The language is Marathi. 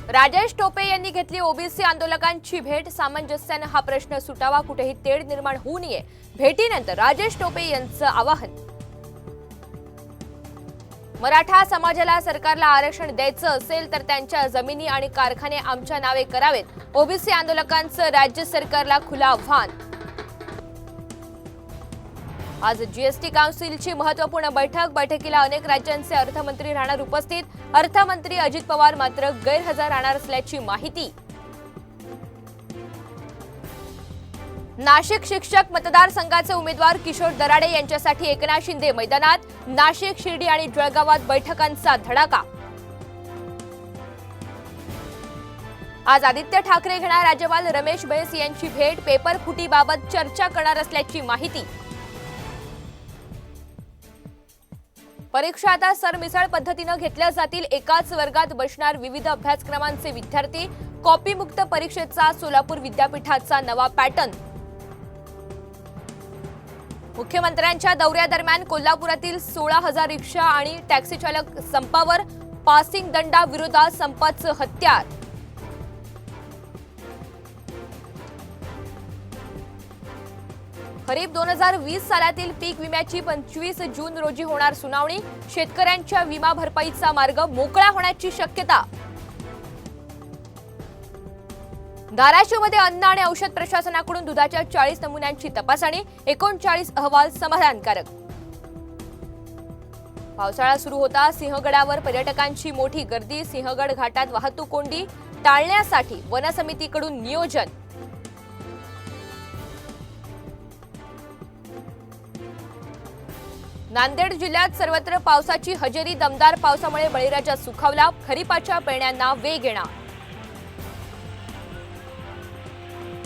राजेश टोपे यांनी घेतली ओबीसी आंदोलकांची भेट। सामंजस्याने हा प्रश्न सुटावा, कुठेही तेढ निर्माण होऊ नये। भेटीनंतर राजेश टोपे यांचं आवाहन। मराठा समाजाला सरकारला आरक्षण द्यायचं असेल तर त्यांच्या जमिनी आणि कारखाने आमच्या नावे करावेत। ओबीसी आंदोलकांचं राज्य सरकारला खुलं आव्हान। आज जीएसटी काउन्सिलची महत्त्वपूर्ण बैठकीला अनेक राज्यांचे अर्थमंत्री राहणार उपस्थित। अर्थमंत्री अजित पवार मात्र गैरहजर राहणार असल्याची माहिती। नाशिक शिक्षक मतदारसंघाचे उमेदवार किशोर दराडे यांच्यासाठी एकनाथ शिंदे मैदानात। नाशिक, शिर्डी आणि जळगावात बैठकांचा धडाका। आज आदित्य ठाकरे घेणार राज्यपाल रमेश बैस यांची भेट। पेपर फुटीबाबत चर्चा करणार असल्याची माहिती। परीक्षा आता सरमिसळ पद्धतीने घेतल्या जातील। एकाच वर्गात बसणार विविध अभ्यासक्रमांचे विद्यार्थी। कॉपीमुक्त परीक्षेचा सोलापूर विद्यापीठाचा नवा पॅटर्न। मुख्यमंत्र्यांच्या दौऱ्यादरम्यान कोल्हापुरातील 16,000 रिक्षा आणि टॅक्सी चालक संपावर। पासिंग दंडाविरोधात संपाचं हत्यार। खरीप 2020 सालातील पीक विम्याची 25 जून रोजी होणार सुनावणी। शेतकऱ्यांच्या विमा भरपाईचा मार्ग मोकळा होण्याची शक्यता। धाराशिवमध्ये अन्न आणि औषध प्रशासनाकडून दुधाच्या 40 नमुन्यांची तपासणी। 39 अहवाल समाधानकारक। पावसाळा सुरू होता सिंहगडावर पर्यटकांची मोठी गर्दी। सिंहगड घाटात वाहतूक कोंडी टाळण्यासाठी वन समितीकडून नियोजन। नांदेड जिल्ह्यात सर्वत्र पावसाची हजेरी। दमदार पावसामुळे बळीराजा सुखावला। खरीपाच्या पेरण्यांना वेग येणार।